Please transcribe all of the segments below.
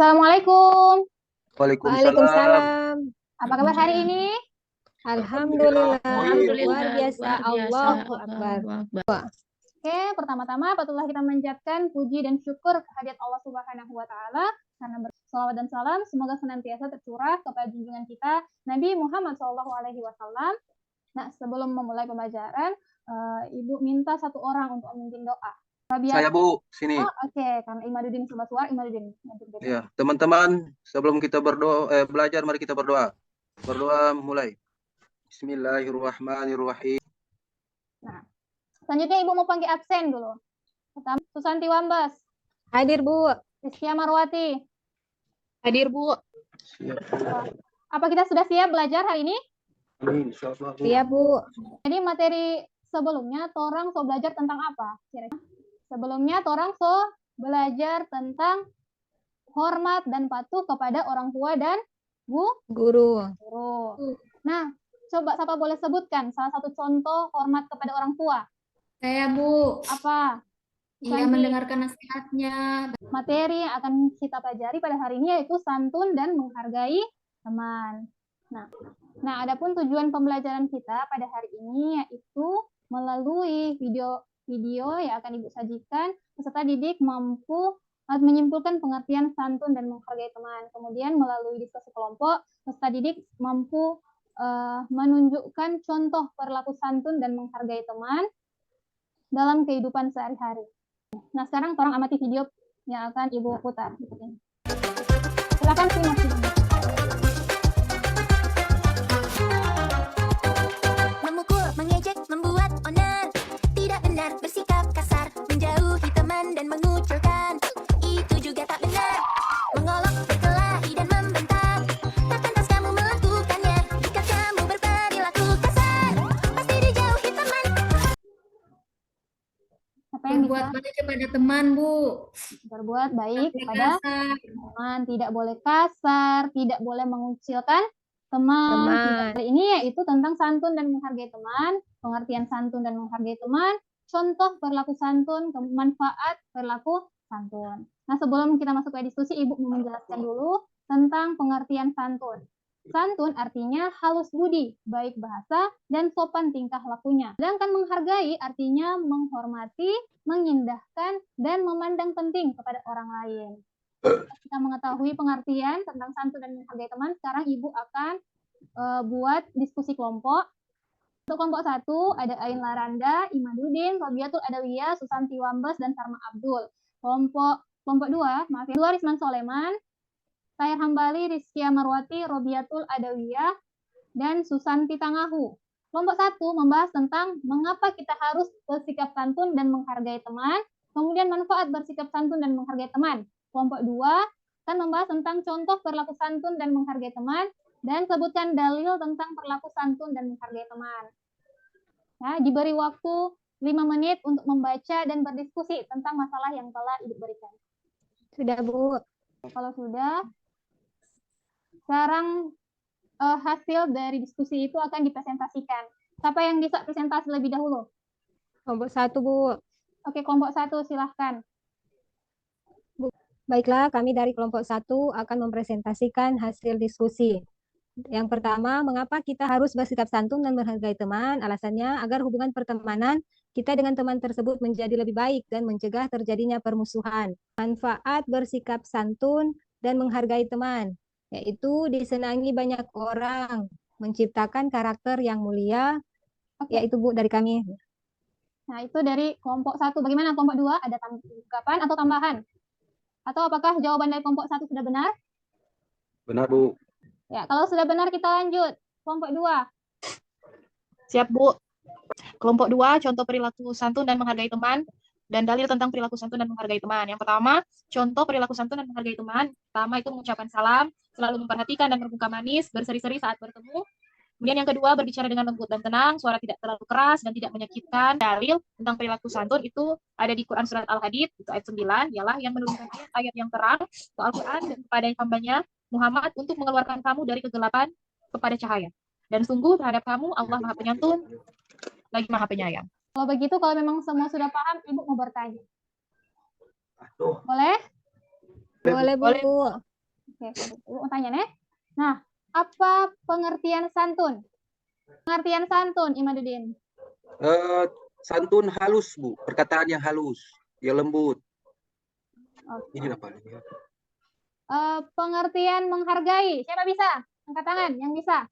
Assalamualaikum. Waalaikumsalam. Waalaikumsalam. Apa kabar hari ini? Alhamdulillah, luar Alhamdulillah, biasa. luar biasa. Allahu Akbar. Allahu Akbar. Oke, pertama-tama patutlah kita mengucapkan puji dan syukur kehadirat Allah Subhanahu wa taala karena bersolawat dan salam semoga senantiasa tercurah kepada junjungan kita Nabi Muhammad SAW. Nah, sebelum memulai pembelajaran, Ibu minta satu orang untuk memimpin doa. Saya Bu, sini. Oh, oke, karena Imaduddin Subaswar, Imaduddin. Ya, teman-teman, sebelum kita belajar, mari kita berdoa. Berdoa mulai. Bismillahirrahmanirrahim. Nah, selanjutnya Ibu mau panggil absen dulu. Pertama, Susanti Wambas. Hadir, Bu. Rizkia Marwati. Hadir, Bu. Siap. Apa kita sudah siap belajar hari ini? Amin, insyaallah, Bu. Iya, Bu. Jadi materi sebelumnya torang so belajar tentang apa? Sebelumnya torang so belajar tentang hormat dan patuh kepada orang tua dan Guru. guru. Nah, coba siapa boleh sebutkan salah satu contoh hormat kepada orang tua? Saya, Bu. Apa? Iya, Santi. mendengarkan nasihatnya. Materi yang akan kita pelajari pada hari ini yaitu santun dan menghargai teman. Nah, adapun tujuan pembelajaran kita pada hari ini yaitu melalui video yang akan Ibu sajikan, peserta didik mampu menyimpulkan pengertian santun dan menghargai teman. Kemudian melalui diskusi kelompok, peserta didik mampu menunjukkan contoh perilaku santun dan menghargai teman dalam kehidupan sehari-hari. Nah, sekarang tolong amati video yang akan Ibu putar. Silakan simak videonya. Memukul, mengejek, membuat onar. Tidak benar bersikap kasar, menjauhi teman dan mengucilkan. Itu juga tak benar. Mengolok, berkelahi dan membentak. Tak pantas kamu melakukannya. Jika kamu berperilaku kasar, pasti dijauhi teman. Apa yang Berbuat bisa baik kepada teman, Bu. berbuat baik Tidak kepada kasar. teman, tidak boleh kasar, tidak boleh mengucilkan teman. Teman. Hari ini yaitu tentang santun dan menghargai teman, pengertian santun dan menghargai teman, contoh perilaku santun, manfaat perilaku santun. Nah, sebelum kita masuk ke diskusi, Ibu mau menjelaskan dulu tentang pengertian santun. Santun artinya halus budi, baik bahasa, dan sopan tingkah lakunya. Sedangkan menghargai artinya menghormati, mengindahkan, dan memandang penting kepada orang lain. Kita mengetahui pengertian tentang santun dan menghargai teman, sekarang Ibu akan buat diskusi kelompok. Untuk kelompok 1 ada Ain Laranda, Imaduddin, Robiatul Adawiyah, Susanti Wambas, dan Sarma Abdul. Kelompok 2, Risman Soleman, Tahir Hambali, Rizkia Marwati, Robiatul Adawiyah, dan Susanti Tangahu. Kelompok 1 membahas tentang mengapa kita harus bersikap santun dan menghargai teman, kemudian manfaat bersikap santun dan menghargai teman. Kelompok 2 akan membahas tentang contoh perilaku santun dan menghargai teman, dan sebutkan dalil tentang perilaku santun dan menghargai teman. Nah, diberi waktu 5 menit untuk membaca dan berdiskusi tentang masalah yang telah Ibu berikan. Sudah, Bu. Kalau sudah, sekarang hasil dari diskusi itu akan dipresentasikan. Siapa yang bisa presentasi lebih dahulu? Kelompok 1, Bu. Oke, kelompok 1 silahkan. Baiklah, kami dari kelompok 1 akan mempresentasikan hasil diskusi. Yang pertama, mengapa kita harus bersikap santun dan menghargai teman? Alasannya agar hubungan pertemanan kita dengan teman tersebut menjadi lebih baik dan mencegah terjadinya permusuhan. Manfaat bersikap santun dan menghargai teman, yaitu disenangi banyak orang, menciptakan karakter yang mulia, yaitu Bu dari kami. Nah, itu dari kelompok 1. Bagaimana kelompok 2? Ada tanggapan atau tambahan? Atau apakah jawaban dari kelompok 1 sudah benar? Benar, Bu. Ya, kalau sudah benar kita lanjut. Kelompok 2. Siap, Bu. Kelompok 2, contoh perilaku santun dan menghargai teman, dan dalil tentang perilaku santun dan menghargai teman. Yang pertama, contoh perilaku santun dan menghargai teman. Pertama itu mengucapkan salam, selalu memperhatikan dan bermuka manis, berseri-seri saat bertemu. Kemudian yang kedua, berbicara dengan lembut dan tenang, suara tidak terlalu keras dan tidak menyakitkan. Dalil tentang perilaku santun itu ada di Quran Surat Al-Hadid, itu ayat 9, ialah yang menurunkan ayat yang terang, Al-Quran, dan kepada hambanya Muhammad untuk mengeluarkan kamu dari kegelapan kepada cahaya. Dan sungguh terhadap kamu Allah Maha Penyantun, lagi Maha Penyayang. Kalau begitu, kalau memang semua sudah paham, Ibu mau bertanya. Boleh? Boleh, Bu. Oke, Ibu mau tanya nih. Nah, apa pengertian santun? Pengertian santun, Imaduddin. Santun halus, Bu. Perkataan yang halus, yang lembut. Oke. Ini apa nih? Pengertian menghargai. Siapa bisa? Angkat tangan yang bisa.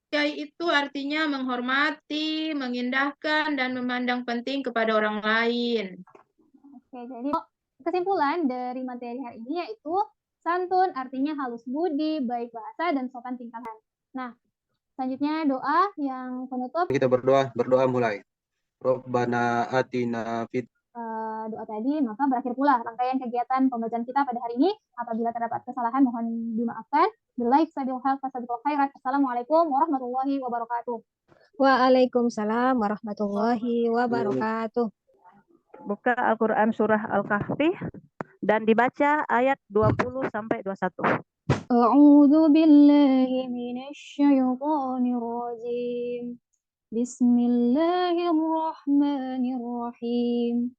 Menghargai itu artinya menghormati, mengindahkan, dan memandang penting kepada orang lain. Oke, jadi kesimpulan dari materi hari ini yaitu santun artinya halus budi, baik bahasa, dan sopan tingkah. Nah, selanjutnya doa yang penutup. Kita berdoa mulai. Rabbana atina fid Doa tadi, maka berakhir pula rangkaian kegiatan pembelajaran kita pada hari ini. Apabila terdapat kesalahan, mohon dimaafkan. Billahi sabil haq fasabiqul khairat. Assalamualaikum warahmatullahi wabarakatuh. Waalaikumsalam warahmatullahi wabarakatuh. Buka Al-Quran surah Al-Kahfi dan dibaca ayat 20 sampai 21. A'udzu billahi minasyaitonir rajim. Bismillahirrahmanirrahim.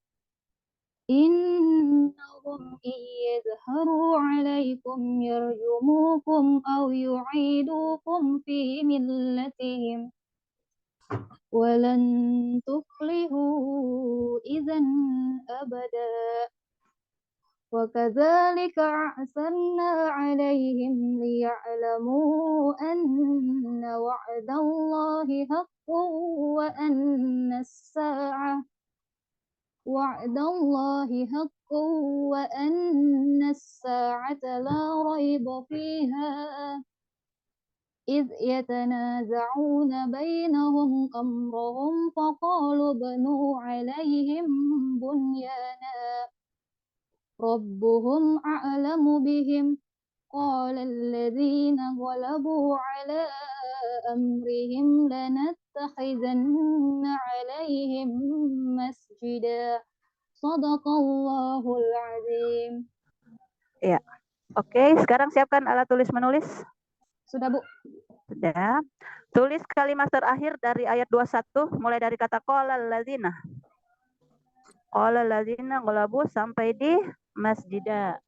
Innahum iyadharu 'alaikum yarjumukum aw yu'idukum fi millatihim walan tuflihu idzan abada. وَكَذَلِكَ أَعْثَرْنَا عَلَيْهِمْ لِيَعْلَمُوا أَنَّ وَعْدَ اللَّهِ حَقٌّ وَأَنَّ السَّاعَةَ لَا رَيْبَ فِيهَا إِذْ يَتَنَازَعُونَ بَيْنَهُمْ أَمْرَهُمْ فَقَالُوا ابْنُوا عَلَيْهِمْ بُنْيَانًا ربهم أعلم بهم قال الذين غلبوا على أمرهم لنتخذن عليهم مسجدا صدق الله العظيم. Ya, oke. Sekarang siapkan alat tulis menulis. Sudah, Bu? Sudah. Tulis kalimat terakhir dari ayat 21 mulai dari kata qala allazina. Qala allazina ghalabu sampai di masjida.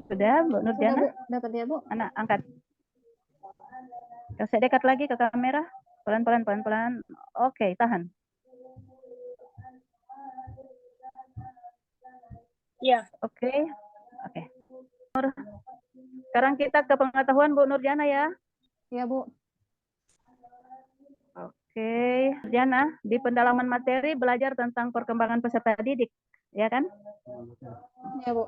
Sudah, Bu Nurjana? Dapat ya, Bu? Anak angkat. Kasih dekat lagi ke kamera. Pelan-pelan. Oke, tahan. Iya. Oke. Sekarang kita ke pengetahuan Bu Nurjana ya. Iya, Bu. Oke, Nurjana, di pendalaman materi belajar tentang perkembangan peserta didik, ya kan? Iya, Bu.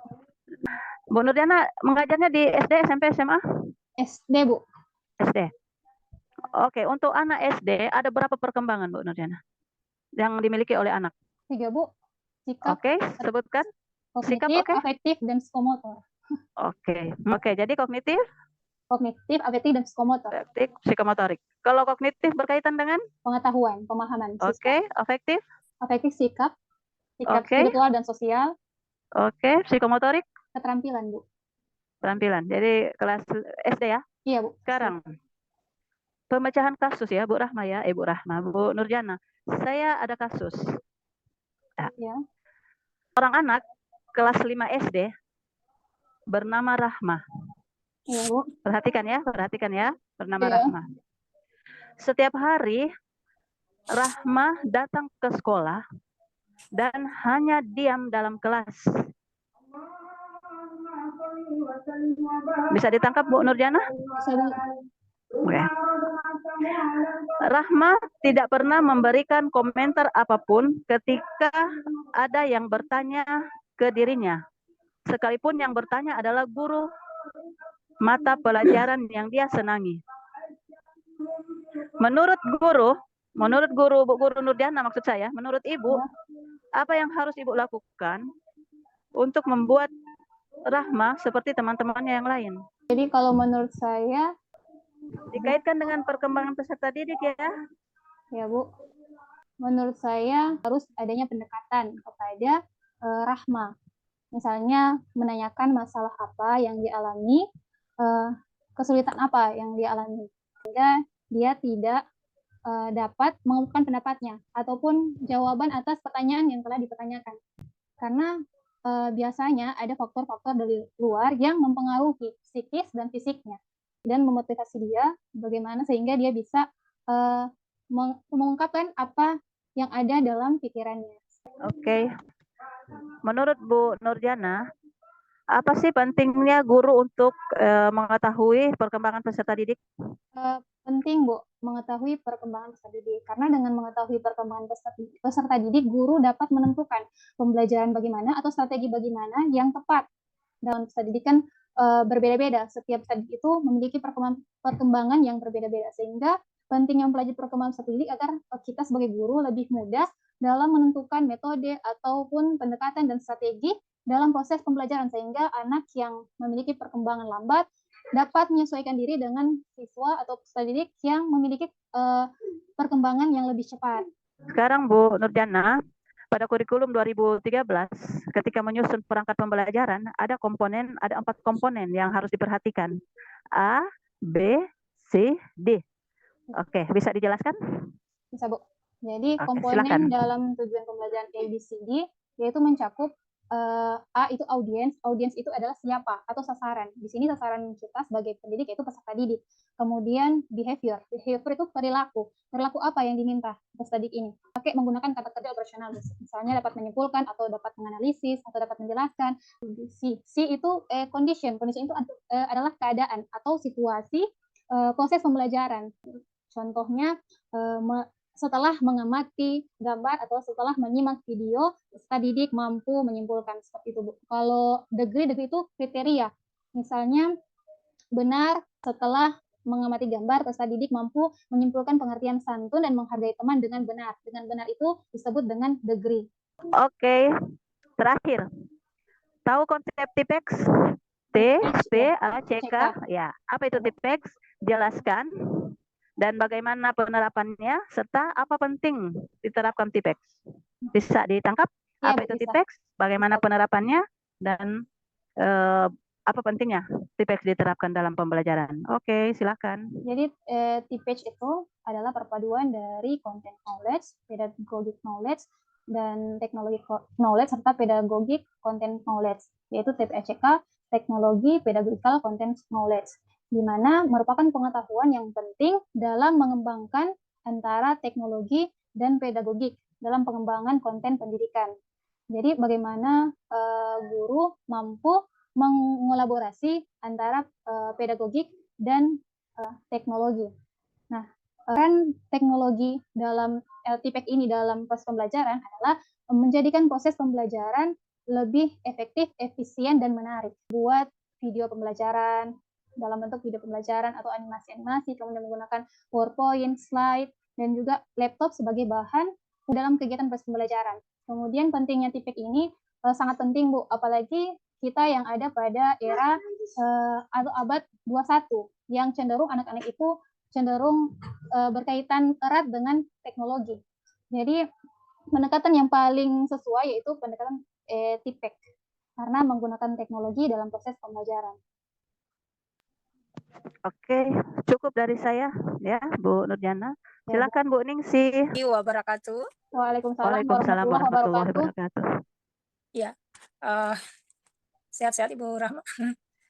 Bu Nurjana mengajarnya di SD, SMP, SMA? SD, Bu. SD. Oke, untuk anak SD ada berapa perkembangan Bu Nurjana yang dimiliki oleh anak? 3, Bu. Sikap, Oke, sebutkan. Sikap, kognitif, oke. afektif, dan psikomotor. Oke, jadi kognitif, Afektif, dan psikomotor. afektif, psikomotorik. Kalau kognitif berkaitan dengan? Pengetahuan, pemahaman. Oke, afektif? Afektif, sikap Oke. spiritual dan sosial. Oke, psikomotorik? Keterampilan, Bu. Keterampilan. Jadi kelas SD ya? Iya, Bu. Sekarang pemecahan kasus ya, Bu Rahma ya, Bu Rahma, Bu Nurjana. Saya ada kasus. Ya. Orang anak kelas 5 SD bernama Rahma. Iya, Bu. Perhatikan ya, bernama Iya. Rahma. Setiap hari Rahma datang ke sekolah dan hanya diam dalam kelas. Bisa ditangkap Bu Nurjana? Bisa, Bu. Oke. Rahma tidak pernah memberikan komentar apapun ketika ada yang bertanya ke dirinya. Sekalipun yang bertanya adalah guru mata pelajaran yang dia senangi. Menurut guru Bu Guru Nurjana maksud saya, menurut Ibu, apa yang harus Ibu lakukan untuk membuat Rahma seperti teman-temannya yang lain? Jadi kalau menurut saya, Dikaitkan dengan perkembangan peserta didik ya. ya, Bu. Menurut saya harus adanya pendekatan kepada Rahma. Misalnya menanyakan masalah apa yang dialami, kesulitan apa yang dia alami, sehingga dia tidak dapat mengungkapkan pendapatnya ataupun jawaban atas pertanyaan yang telah dipertanyakan. Karena biasanya ada faktor-faktor dari luar yang mempengaruhi psikis dan fisiknya dan memotivasi dia bagaimana sehingga dia bisa mengungkapkan apa yang ada dalam pikirannya. Oke. Menurut Bu Nurjana, apa sih pentingnya guru untuk mengetahui perkembangan peserta didik? Penting, Bu, mengetahui perkembangan peserta didik. Karena dengan mengetahui perkembangan peserta didik, guru dapat menentukan pembelajaran bagaimana atau strategi bagaimana yang tepat. Dalam peserta didik kan berbeda-beda. Setiap peserta didik itu memiliki perkembangan yang berbeda-beda. Sehingga pentingnya mempelajari perkembangan peserta didik agar kita sebagai guru lebih mudah dalam menentukan metode ataupun pendekatan dan strategi dalam proses pembelajaran. Sehingga anak yang memiliki perkembangan lambat dapat menyesuaikan diri dengan siswa atau peserta didik yang memiliki perkembangan yang lebih cepat. Sekarang Bu Nurjana, pada kurikulum 2013, ketika menyusun perangkat pembelajaran, ada 4 komponen yang harus diperhatikan. A, B, C, D. Oke, bisa dijelaskan? Bisa, Bu. Jadi Oke, komponen silakan. dalam tujuan pembelajaran ABCD yaitu mencakup A itu audiens. Audiens itu adalah siapa atau sasaran. Di sini sasaran kita sebagai pendidik yaitu peserta didik. Kemudian behavior. Behavior itu perilaku. Perilaku apa yang diminta peserta didik ini? Pakai menggunakan kata kerja operasional. Misalnya dapat menyimpulkan atau dapat menganalisis atau dapat menjelaskan. C itu condition. Condition itu adalah keadaan atau situasi proses pembelajaran. Contohnya setelah mengamati gambar atau setelah menyimak video, peserta didik mampu menyimpulkan seperti itu, Bu. Kalau degree itu kriteria. Misalnya benar setelah mengamati gambar, peserta didik mampu menyimpulkan pengertian santun dan menghargai teman dengan benar. Dengan benar itu disebut dengan degree. Oke, terakhir. Tahu konsep TIPEX? T, P, A, C, K. Ya, apa itu TIPEX? Jelaskan. Dan bagaimana penerapannya, serta apa penting diterapkan TIPEX. Bisa ditangkap? Ya, apa itu bisa. TIPEX? Bagaimana penerapannya? Dan apa pentingnya TIPEX diterapkan dalam pembelajaran? Oke, silakan. Jadi TIPEX itu adalah perpaduan dari content knowledge, pedagogic knowledge, dan teknologi knowledge serta pedagogic content knowledge, yaitu TPECK, teknologi pedagogical content knowledge, di mana merupakan pengetahuan yang penting dalam mengembangkan antara teknologi dan pedagogik dalam pengembangan konten pendidikan. Jadi bagaimana guru mampu mengolaborasi antara pedagogik dan teknologi. Nah, kan teknologi dalam LTPEC ini dalam proses pembelajaran adalah menjadikan proses pembelajaran lebih efektif, efisien, dan menarik. Buat video pembelajaran, dalam bentuk video pembelajaran atau animasi-animasi, kemudian menggunakan PowerPoint, slide, dan juga laptop sebagai bahan dalam kegiatan proses pembelajaran. Kemudian pentingnya TIPEC ini sangat penting, Bu, apalagi kita yang ada pada era atau abad 21, yang cenderung anak-anak itu cenderung berkaitan erat dengan teknologi. Jadi pendekatan yang paling sesuai yaitu pendekatan TIPEC, karena menggunakan teknologi dalam proses pembelajaran. Oke, cukup dari saya ya, Bu Nurjana. Silakan Bu Ningsih. Wabarakatuh. Waalaikumsalam Waalaikumsalam warahmatullahi wabarakatuh. wabarakatuh. Ya, sehat-sehat Ibu Rahma,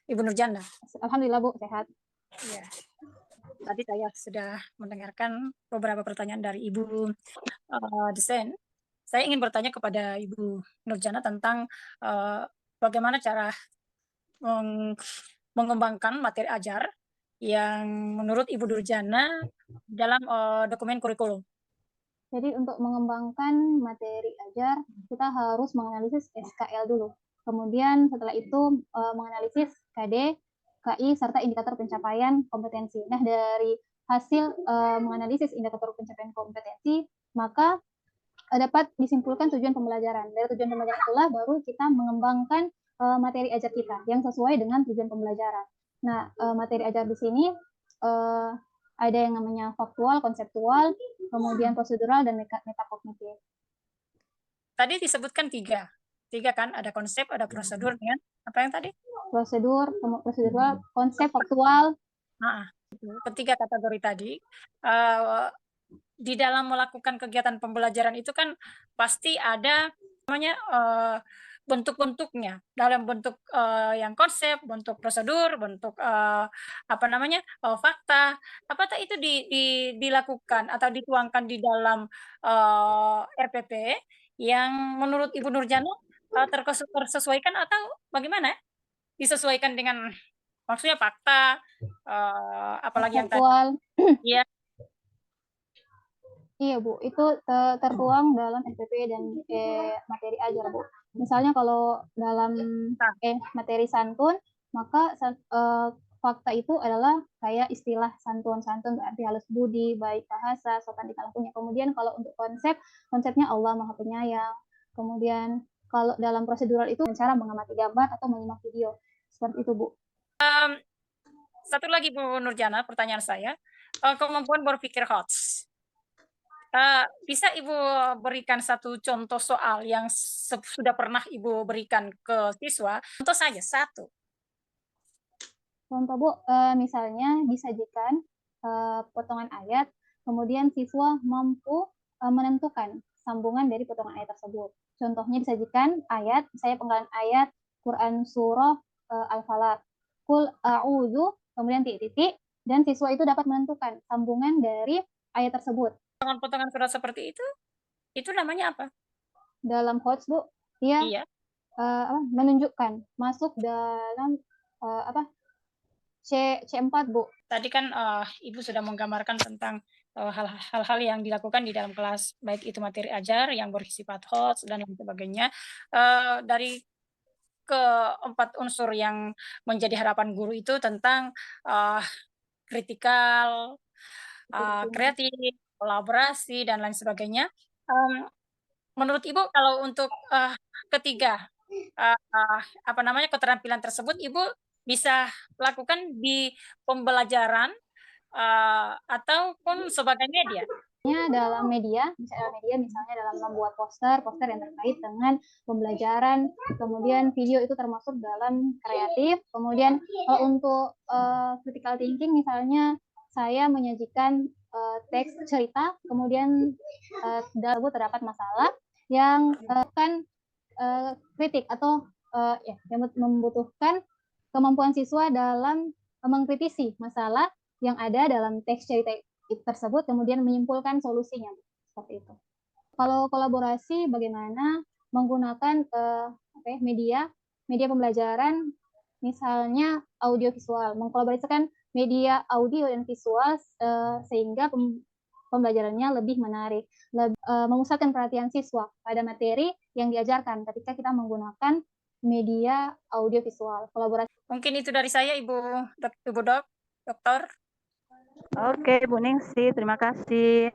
Ibu Nurjana. Alhamdulillah, Bu, sehat. Ya. Tadi saya sudah mendengarkan beberapa pertanyaan dari Ibu Desen. Saya ingin bertanya kepada Ibu Nurjana tentang bagaimana cara mengembangkan materi ajar yang menurut Ibu Nurjana dalam dokumen kurikulum. Jadi untuk mengembangkan materi ajar, kita harus menganalisis SKL dulu. Kemudian setelah itu menganalisis KD, KI, serta indikator pencapaian kompetensi. Nah, dari hasil menganalisis indikator pencapaian kompetensi, maka dapat disimpulkan tujuan pembelajaran. Dari tujuan pembelajaran itulah baru kita mengembangkan materi ajar kita yang sesuai dengan tujuan pembelajaran. Nah, materi ajar di sini ada yang namanya faktual, konseptual, kemudian prosedural, dan metakognitif. Tadi disebutkan tiga kan, ada konsep, ada prosedur, dengan apa yang tadi? Prosedural, konsep, faktual, Ketiga kategori tadi, di dalam melakukan kegiatan pembelajaran itu kan pasti ada namanya bentuk-bentuknya dalam bentuk yang konsep, bentuk prosedur, bentuk fakta. Apakah itu dilakukan atau dituangkan di dalam RPP yang menurut Ibu Nurjana tersesuaikan atau bagaimana? Disesuaikan dengan maksudnya fakta, apalagi yang tadi. Konseptual. Iya. Iya Bu, itu tertuang dalam SPP dan materi ajar Bu. Misalnya kalau dalam materi santun, maka fakta itu adalah kayak istilah santun berarti halus budi, baik bahasa, sopan tingkah lakunya. Kemudian kalau untuk konsepnya Allah Maha Penyayang. Kemudian kalau dalam prosedural itu cara mengamati gambar atau menyimak video. Seperti itu Bu. Satu lagi Bu Nurjana, pertanyaan saya, kemampuan berpikir HOTS. Bisa Ibu berikan satu contoh soal yang sudah pernah Ibu berikan ke siswa? Contoh saja, satu. Contoh Bu, misalnya disajikan potongan ayat, kemudian siswa mampu menentukan sambungan dari potongan ayat tersebut. Contohnya disajikan ayat, saya penggalan ayat Quran Surah Al-Falaq, Qul a'udzu, kemudian titik-titik, dan siswa itu dapat menentukan sambungan dari ayat tersebut. Potongan-potongan surat seperti itu namanya apa? Dalam HOTS Bu, dia Iya. menunjukkan masuk dalam C4 Bu. Tadi kan Ibu sudah menggambarkan tentang hal-hal yang dilakukan di dalam kelas, baik itu materi ajar yang bersifat HOTS dan lain sebagainya. Dari keempat unsur yang menjadi harapan guru itu tentang kritikal, kreatif, kolaborasi, dan lain sebagainya. Menurut Ibu kalau untuk ketiga keterampilan tersebut Ibu bisa lakukan di pembelajaran ataupun sebagai media? Dalam media misalnya dalam membuat poster yang terkait dengan pembelajaran, kemudian video itu termasuk dalam kreatif, kemudian untuk critical thinking misalnya saya menyajikan teks cerita, kemudian dalam itu terdapat masalah yang akan kritik atau yang membutuhkan kemampuan siswa dalam mengkritisi masalah yang ada dalam teks cerita tersebut, kemudian menyimpulkan solusinya, seperti itu. Kalau kolaborasi, bagaimana menggunakan media pembelajaran, misalnya audio visual, mengkolaborasikan media audio dan visual sehingga pembelajarannya lebih menarik, memusatkan perhatian siswa pada materi yang diajarkan ketika kita menggunakan media audio visual. Kolaborasi. Mungkin itu dari saya, Dokter. Oke, Bu Ningsi, terima kasih.